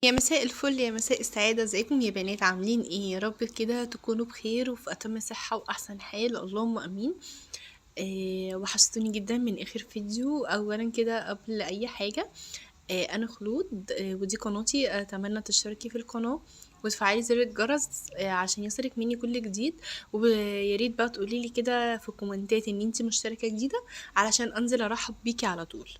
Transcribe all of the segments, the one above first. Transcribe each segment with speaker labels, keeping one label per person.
Speaker 1: يا مساء الفل، يا مساء السعادة، ازيكم يا بنات؟ عاملين ايه؟ يا رب كده تكونوا بخير وفي أتم صحة وأحسن حال، اللهم أمين. وحشتوني جدا من آخر فيديو. أولا كده قبل أي حاجة، أنا خلود، ودي قناتي. أتمنى تشتركي في القناة وتفعلي زر الجرس عشان يصلك مني كل جديد. وياريت بقى تقوليلي كده في الكومنتات ان انتي مشتركة جديدة علشان انزل ارحب بيكي على طول.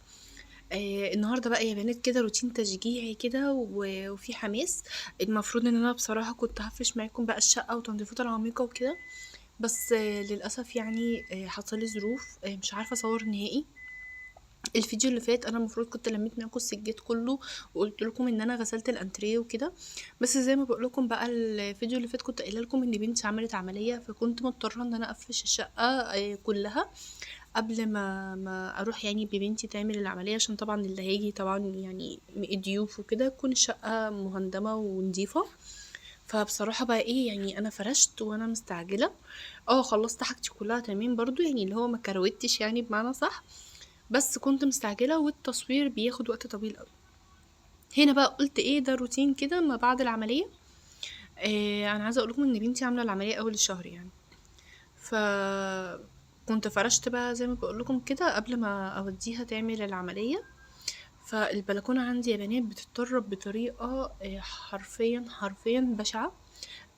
Speaker 1: النهارده بقى يا بنات كده روتين تشجيعي كده وفي حماس. المفروض ان انا بصراحة كنت هفرش معاكم بقى الشقة وتنظيفات العميقة وكده، بس للأسف يعني حصل لي ظروف، مش عارفة اصور نهائي. الفيديو اللي فات انا المفروض كنت لميت معاكم السجاد كله وقلت لكم ان انا غسلت الانتريه وكده، بس زي ما بقول لكم بقى الفيديو اللي فات كنت قايله لكم ان بنتي عملت عمليه، فكنت مضطره ان انا افرش الشقه كلها قبل ما اروح يعني ببنتي تعمل العمليه، عشان طبعا اللي هيجي طبعا يعني ضيوف وكده تكون الشقه مهندمه ونظيفه. فبصراحه بقى ايه، يعني انا فرشت وانا مستعجله. خلصت حاجتي كلها تمام برضو، يعني اللي هو ما كروتش يعني بمعنى صح، بس كنت مستعجله والتصوير بياخد وقت طويل قوي. هنا بقى قلت ايه، ده روتين كده ما بعد العمليه. انا عايزه اقول لكم ان بنتي عامله العمليه اول الشهر يعني. ف كنت فرشت بقى زي ما بقول لكم كده قبل ما اوديها تعمل العمليه. فالبلكونه عندي يا بنات بتتطرب بطريقه حرفيا حرفيا بشعه.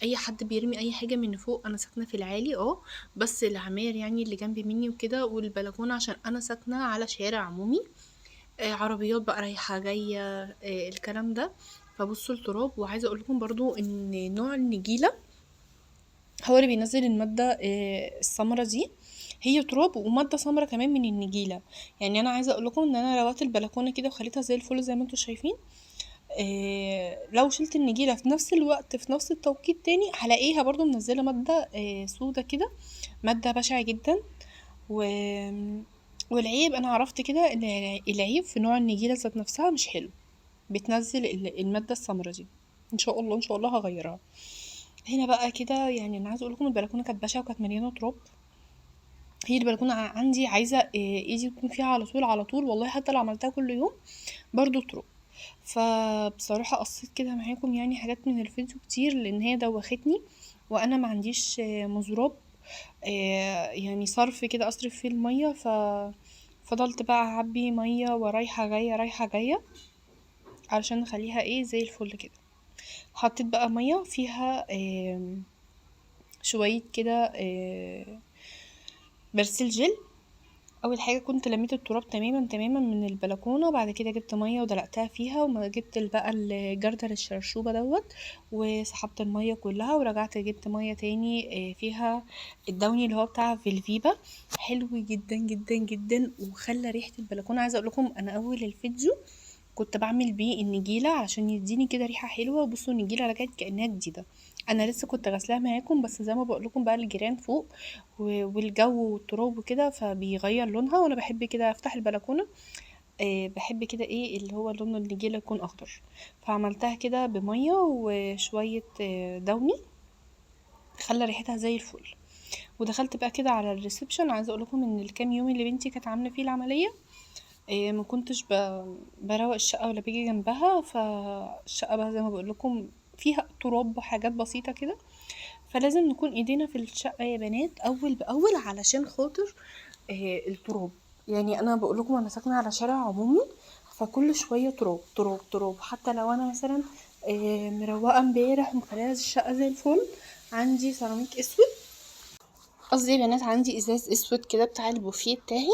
Speaker 1: اي حد بيرمي اي حاجه من فوق. انا ساكنه في العالي، بس العماير يعني اللي جنب مني وكده، والبلكونه عشان انا ساكنه على شارع عمومي، عربيات بقى رايحة جاية، الكلام ده. فبصوا التراب. وعايزة اقول لكم برضو ان نوع النجيلة هو اللي بينزل المادة السمرة دي. هي تراب ومادة سمرة كمان من النجيلة. يعني انا عايزة اقول لكم ان انا روات البلكونة كده وخليتها زي الفل زي ما انتم شايفين. لو شلت النجيلة في نفس الوقت في نفس التوقيت تاني هلاقيها برضو منزلة مادة سودة كده، مادة بشعة جدا. و... والعيب انا عرفت كده ان العيب في نوع النجيلة ذات نفسها مش حلو، بتنزل المادة السمرة دي. ان شاء الله ان شاء الله هغيرها. هنا بقى كده يعني انا عايزه اقول لكم البلكونه كانت بشعه وكانت مليانه تراب. هي البلكونه عندي عايزه ايدي تكون فيها على طول على طول، والله حتى لو عملتها كل يوم برضو تراب. فبصراحه قصيت كده معاكم يعني حاجات من الفيديو كتير لان هي دوختني، وانا ما عنديش مزراب يعني صرف كده اصرف فيه الميه. فضلت بقى اعبي ميه ورايحه جايه رايحه جايه علشان نخليها ايه زي الفل كده. حطيت بقى ميه فيها شويه كده برسيل جل. اول حاجه كنت لميت التراب تماما تماما من البلكونه، وبعد كده جبت ميه ودلقتها فيها، وما جبت بقى الجردل الشرشوبه دوت وسحبت الميه كلها، ورجعت جبت ميه تاني فيها الدوني اللي هو بتاع فيلفيبا. حلو جدا جدا جدا وخلى ريحه البلكونه. عايزه اقول لكم انا اول الفيديو كنت بعمل بيه النجيله عشان يديني كده ريحه حلوه. وبصوا النجيله رجعت كانها جديده. انا لسه كنت غسلاها معاكم، بس زي ما بقول لكم بقى الجيران فوق والجو والتراب وكده فبيغير لونها، وانا بحب كده افتح البلكونه. بحب كده ايه اللي هو لون النجيله يكون اخضر. فعملتها كده بميه وشويه دوني، خلى ريحتها زي الفل. ودخلت بقى كده على الريسبشن. عايزه اقول لكم ان الكام يوم اللي بنتي كانت عامله فيه العمليه ما كنتش بروق الشقة ولا باجي جنبها. فالشقة بقى زي ما بقول لكم فيها تراب وحاجات بسيطة كده، فلازم نكون ايدينا في الشقة يا بنات اول باول علشان خاطر التراب. يعني انا بقول لكم انا ساكنة على شارع عمومي، فكل شوية تراب تراب تراب. حتى لو انا مثلا مروقة امبارح ومخليها الشقة زي الفل، عندي سيراميك اسود، قصدي يا بنات عندي ازاز اسود كده بتاع البوفيه بتاعي.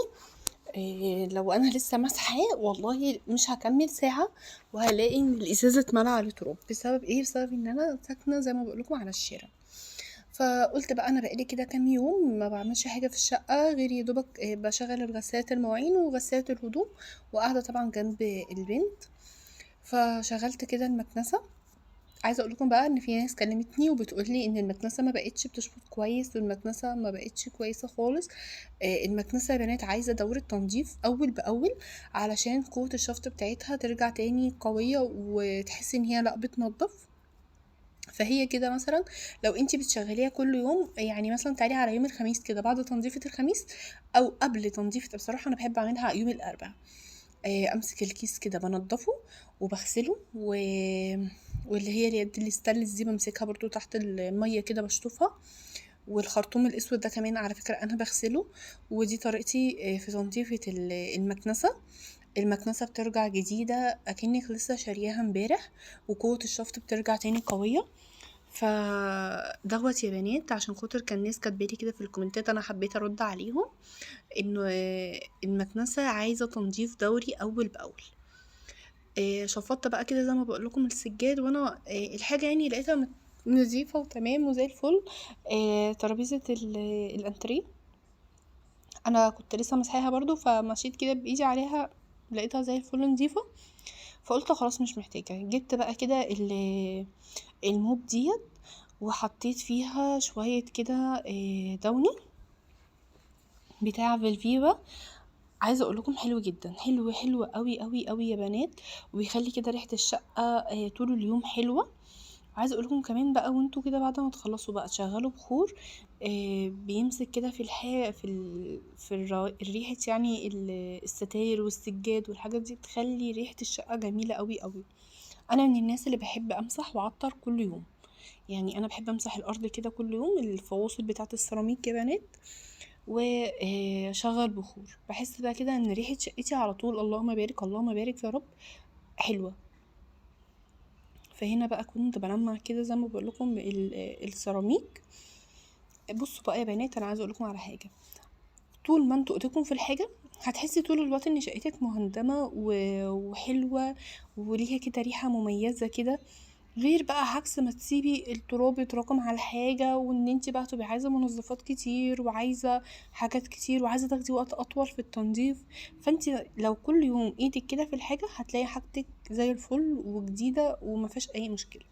Speaker 1: لو انا لسه مسحاه والله مش هكمل ساعه وهلاقي ان الازازه اتملى عليه تراب. بسبب ايه؟ بسبب ان انا ساكنه زي ما بقول لكم على الشارع. فقلت بقى انا بقالي كده كام يوم ما بعملش حاجه في الشقه غير يا دوبك بشغل غسالة المواعين وغسالة الهدوم، وقاعده طبعا جنب البنت. فشغلت كده المكنسه. عايزه اقول لكم بقى ان في ناس كلمتني وبتقول لي ان المكنسه ما بقتش بتشفط كويس، والمكنسه ما بقتش كويسه خالص. المكنسه يا بنات عايزه دوره تنظيف اول باول علشان قوه الشفط بتاعتها ترجع تاني قويه وتحسي ان هي لا بتنضف. فهي كده مثلا لو انتي بتشغليها كل يوم، يعني مثلا تعالي على يوم الخميس كده بعد تنظيفه الخميس او قبل تنظيفه، بصراحه انا بحب اعملها يوم الاربعاء. امسك الكيس كده بنضفه وبغسله واللي هي اليد الستانلس دي بمسكها برضو تحت المية كده بشطفها، والخرطوم الاسود ده كمان على فكرة انا بغسله. ودي طريقتي في تنظيفة المكنسة. المكنسة بترجع جديدة اكنك لسه شارياها امبارح، وقوة الشفط بترجع تاني قوية. فدوت يا بنات، عشان خاطر كان ناس كاتبالي كده في الكومنتات، انا حبيت ارد عليهم انه المكنسة عايزة تنظيف دوري اول باول. شفطت بقى كده زي ما بقول لكم السجاد، وانا الحاجة يعني لقيتها نظيفة وتمام وزي الفل. ترابيزة الانتريه انا كنت لسه مسحاها برضو، فمشيت كده بايدي عليها لقيتها زي الفل نظيفة. فقلت خلاص مش محتاجة، جبت بقى كده الموب ديت وحطيت فيها شوية كده دوني بتاع فيلفيبا. عايزه اقول لكم حلو جدا، حلو حلو قوي قوي قوي يا بنات، وبيخلي كده ريحه الشقه طول اليوم حلوه. عايزه اقول لكم كمان بقى، وانتوا كده بعد ما تخلصوا بقى تشغلوا بخور، بيمسك كده في الحاجه الريحه يعني الستاير والسجاد والحاجات دي، بتخلي ريحه الشقه جميله قوي قوي. انا من الناس اللي بحب امسح واعطر كل يوم، يعني انا بحب امسح الارض كده كل يوم، الفواصل بتاعه السيراميك يا بنات، وشغل بخور. بحس بقى كده ان ريحه شقتي على طول، اللهم بارك اللهم بارك يا رب، حلوه. فهنا بقى كنت بلمع كده زي ما بقول لكم السيراميك. بصوا بقى يا بنات، انا عايزه اقول لكم على حاجه. طول ما انتوا ايديكم في الحاجه هتحسي طول الوقت ان شقتك مهندمه وحلوه، وليها كده ريحه مميزه كده، غير بقى عكس ما تسيبي التراب يتراكم على الحاجة، وان انتي بقى تبقي عايزة منظفات كتير وعايزة حاجات كتير وعايزة تاخدي وقت اطول في التنظيف. فانتي لو كل يوم ايدك كده في الحاجة هتلاقي حاجتك زي الفل وجديدة ومفيش اي مشكلة.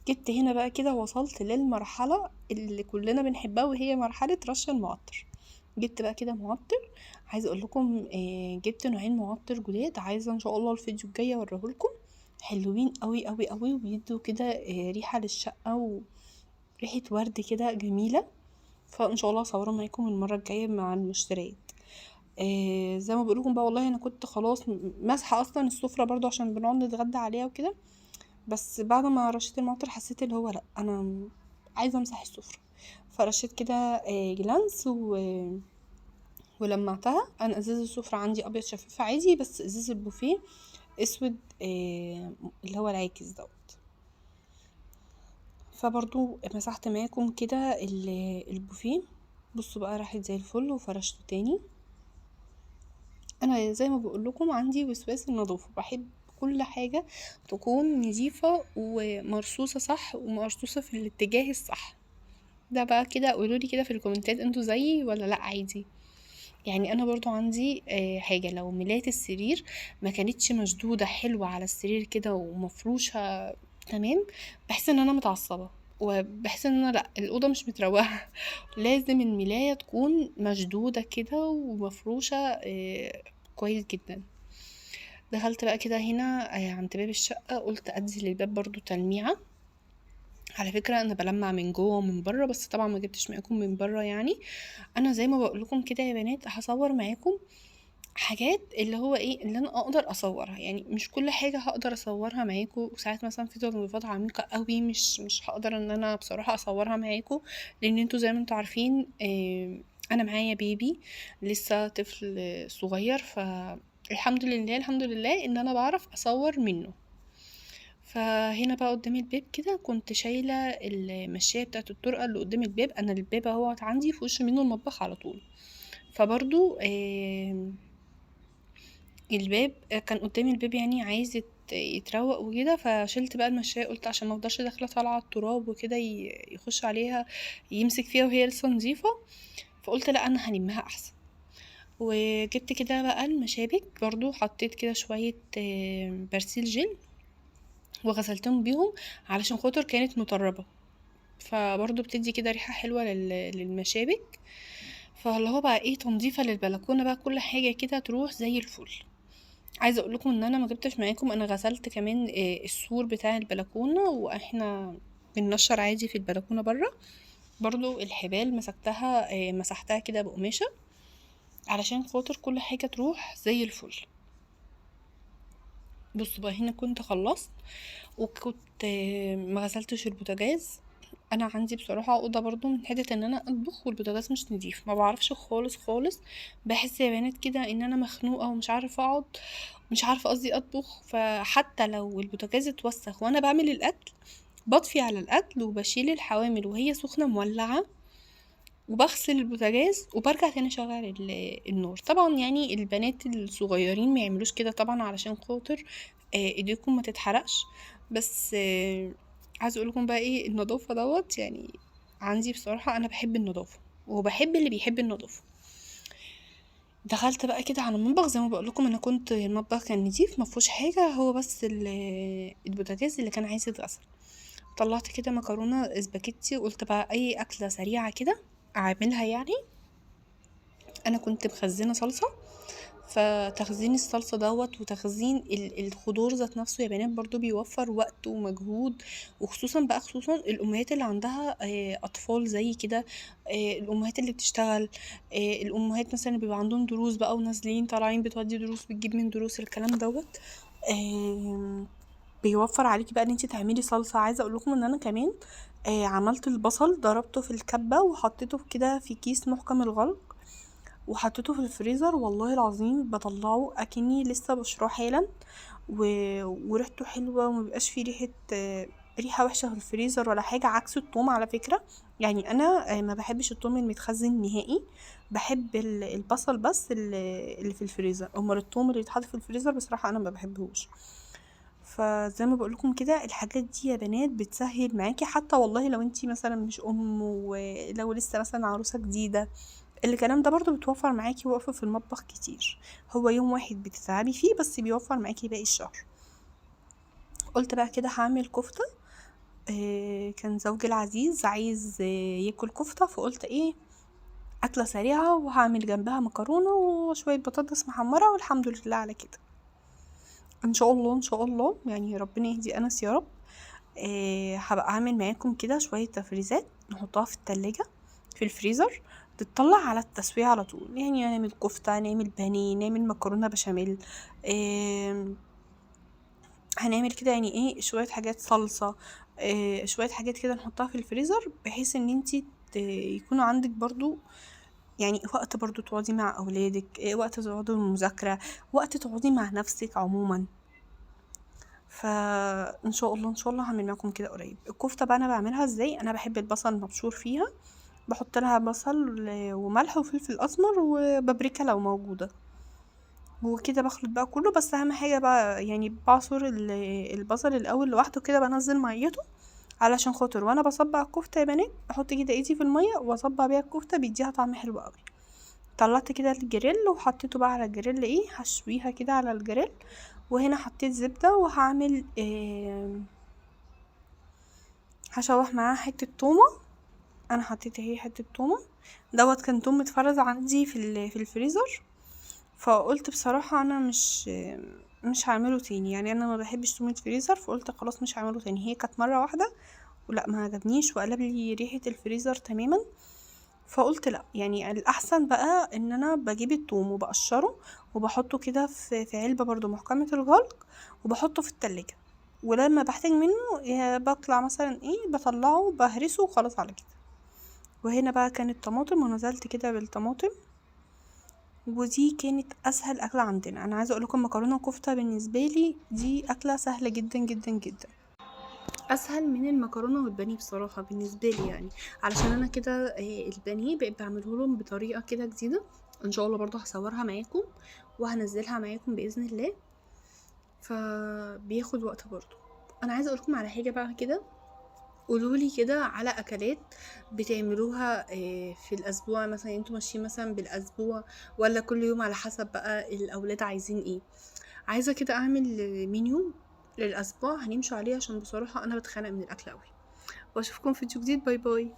Speaker 1: جبت هنا بقى كده، وصلت للمرحلة اللي كلنا بنحبها، وهي مرحلة رش المعطر. جبت بقى كده معطر. عايزه اقول لكم جبت نوعين معطر جداد، عايزه ان شاء الله الفيديو الجاي اوريهولكم. حلوين قوي قوي قوي، وبيدوا كده ريحه للشقه وريحه ورد كده جميله. فان شاء الله اصورهم معاكم المره الجايه مع المشتريات. زي ما بقولكم بقى، والله انا كنت خلاص مسحه اصلا السفره برضو عشان بنقعد نتغدى عليها وكده، بس بعد ما رشيت المعطر حسيت اللي هو لا، انا عايزه امسح السفره. فرشيت كده جلانس ولمعتها. انا ازاز السفرة عندي ابيض شفاف عادي، بس ازاز البوفيه اسود اللي هو العاكس دوت. فبرضو مسحت معاكم كده البوفيه. بصوا بقى راحت زي الفل، وفرشته تاني. انا زي ما بقول لكم عندي وسواس النظافه، بحب كل حاجه تكون نظيفه ومرصوصه صح ومرصوصه في الاتجاه الصح. ده بقى كده قولولي كده في الكومنتات، انتوا زيي ولا لا عادي؟ يعني انا برضو عندي حاجة، لو ملاية السرير ما كانتش مشدودة حلوة على السرير كده ومفروشة تمام، بحس ان انا متعصبة، وبحس ان انا لا، الأوضة مش متروقة. لازم الملاية تكون مشدودة كده ومفروشة كويس جدا. دخلت بقى كده هنا عند باب الشقة، قلت ادي للباب برضو تلميعة. على فكرة انا بلمع من جوه ومن بره، بس طبعا ما جبتش معاكم من بره يعني. انا زي ما بقول لكم كده يا بنات، هصور معاكم حاجات اللي هو ايه اللي انا اقدر اصورها، يعني مش كل حاجه هقدر اصورها معاكم، وساعات مثلا في تنظيفات عميقه قوي مش هقدر ان انا بصراحه اصورها معاكم، لان انتوا زي ما انتوا عارفين انا معايا بيبي لسه طفل صغير، فالحمد لله الحمد لله ان انا بعرف اصور منه. فهنا بقى قدام الباب كده كنت شايله المشايه بتاعه الطرقه اللي قدام الباب، انا الباب اهوت عندي في وش منه المطبخ على طول. فبرضو الباب كان قدامي الباب يعني عايز يتروق وكده، فشلت بقى المشاية، قلت عشان ما افضلش داخله طالعه التراب وكده يخش عليها يمسك فيها وهي لسه نظيفه. فقلت لا، انا هلمها احسن. وجبت كده بقى المشابك برضو، حطيت كده شويه برسيل جل وغسلتهم بيهم علشان خاطر كانت مطربه، فبرضو بتدي كده ريحه حلوه للمشابك. فاللي هو بقى ايه، تنظيفه للبلكونه بقى، كل حاجه كده تروح زي الفل. عايزه اقول لكم ان انا ما جبتش معاكم، انا غسلت كمان السور بتاع البلكونه، واحنا بننشر عادي في البلكونه بره. برضو الحبال مسكتها مسحتها كده بقماشه علشان خاطر كل حاجه تروح زي الفل. بصوا بقى، هنا كنت خلصت وكنت ما غسلتش البوتاجاز. انا عندي بصراحه عقده برضو من حته ان انا اطبخ والبوتاجاز مش نضيف، ما بعرفش خالص خالص. بحس يا بنات كده ان انا مخنوقه ومش عارفه اقعد، مش عارفه قصدي اطبخ. فحتى لو البوتاجاز اتوسخ وانا بعمل الاكل، بطفي على الاكل وبشيل الحوامل وهي سخنه مولعه، وبغسل البوتاجاز وبرجع تاني اشغل النور. طبعا يعني البنات الصغيرين ما يعملوش كده طبعا، علشان خاطر ايديكم ما تتحرقش. بس عايزه اقول لكم بقى ايه النظافه دوت يعني. عندي بصراحه انا بحب النظافه وبحب اللي بيحب النظافه. دخلت بقى كده على المطبخ، زي ما بقول لكم انا كنت المطبخ كان نضيف ما فيهوش حاجه، هو بس البوتاجاز اللي كان عايز يتغسل. طلعت كده مكرونه اسباجيتي، وقلت بقى اي اكله سريعه كده اعملها يعني. انا كنت مخزنه صلصه، فتخزين الصلصه دوت وتخزين الخضار ذات نفسه يا بنات برضو بيوفر وقت ومجهود. وخصوصا بقى خصوصا الامهات اللي عندها اطفال زي كده، الامهات اللي بتشتغل، الامهات مثلا اللي بيبقى عندهم دروس بقى ونازلين طالعين بتودي دروس بتجيب من دروس الكلام دوت. آم، بيوفر عليكي بقى ان انت تعملي صلصه. عايزه اقول لكم ان انا كمان عملت البصل ضربته في الكبه وحطيته كده في كيس محكم الغلق وحطيته في الفريزر. والله العظيم بطلعه اكني لسه بشراه حالا و... وريحته حلوه ومبيبقاش فيه ريحه وحشه في الفريزر ولا حاجه، عكس الثوم على فكره. يعني انا ما بحبش الثوم المتخزن نهائي، بحب البصل بس اللي في الفريزر. امال الثوم اللي يتحط في الفريزر بصراحه انا ما بحبهوش. فزي ما بقول لكم كده الحاجات دي يا بنات بتسهل معاكي، حتى والله لو انتي مثلا مش ام ولو لسه مثلا عروسه جديده، الكلام ده برضو بتوفر معاكي وقفة في المطبخ كتير. هو يوم واحد بتتعبي فيه بس بيوفر معاكي باقي الشهر. قلت بقى كده هعمل كفتة. كان زوجي العزيز عايز ياكل كفتة، فقلت ايه، أكلة سريعة وهعمل جنبها مكرونة وشوية بطاطس محمرة والحمد لله على كده. ان شاء الله ان شاء الله يعني ربنا يهدي أنس يا رب. هبقى اعمل معاكم كده شوية تفريزات نحطها في التلاجة في الفريزر، تطلع على التسوية على طول. يعني نعمل كفتة، نعمل بانيه، نعمل مكرونة بشاميل، هنعمل كده يعني ايه شوية حاجات صلصة، شوية حاجات كده نحطها في الفريزر بحيث ان انتي يكونوا عندك برضو يعني وقت برضو تقعدي مع اولادك، وقت تقعدوا المذاكرة، وقت تقعدي مع نفسك عموما. فان شاء الله ان شاء الله هعمل معاكم كده قريب. الكفته بقى انا بعملها ازاي، انا بحب البصل مبشور فيها، بحط لها بصل وملح وفلفل اسمر وبابريكا لو موجوده، وكده بخلط بقى كله. بس اهم حاجه بقى يعني بعصر البصل الاول لوحده كده، بنزل ميته علشان خاطر وانا بصبع الكفته يا بنات احط كده ايدي في الميه واصبع بيها الكفته بيديها طعم حلو قوي. طلعت كده الجريل وحطيته بقى على الجريل، ايه هشويها كده على الجريل. وهنا حطيت زبدة وهعمل هشوح معاها حتة تومة. انا حطيت اهي حتة تومة، دوت كان توم متفرز عندي في الفريزر. فقلت بصراحة انا مش هعمله تاني، يعني انا ما بحبش توم الفريزر، فقلت خلاص مش هعمله تاني. هي كانت مرة واحدة ولا ما عجبنيش وقلب لي ريحة الفريزر تماما. فقلت لا، يعني الاحسن بقى ان انا بجيب الثوم وبقشره وبحطه كده في علبة برضو محكمة الغلق وبحطه في التلاجة، ولما بحتاج منه بطلع مثلا ايه بطلعه بهرسه وخلاص على كده. وهنا بقى كانت طماطم ونزلت كده بالطماطم. ودي كانت اسهل اكلة عندنا. انا عايزة اقولكم مكرونة وكفتة بالنسبة لي دي اكلة سهلة جدا جدا جدا، اسهل من المكرونه والبانيه بصراحه بالنسبه لي يعني. علشان انا كده البانيه بقيت بعمله لهم بطريقه كده جديده، ان شاء الله برضو هصورها معاكم وهنزلها معاكم باذن الله، فبياخد وقت برضو. انا عايزه اقولكم على حاجه بقى كده، قولولي كده على اكلات بتعملوها في الاسبوع، مثلا انتوا ماشيين مثلا بالاسبوع ولا كل يوم على حسب بقى الاولاد عايزين ايه. عايزه كده اعمل منيو للاسبوع هنمشوا عليه، عشان بصراحه انا بتخانق من الاكل قوي. واشوفكم في فيديو جديد، باي باي.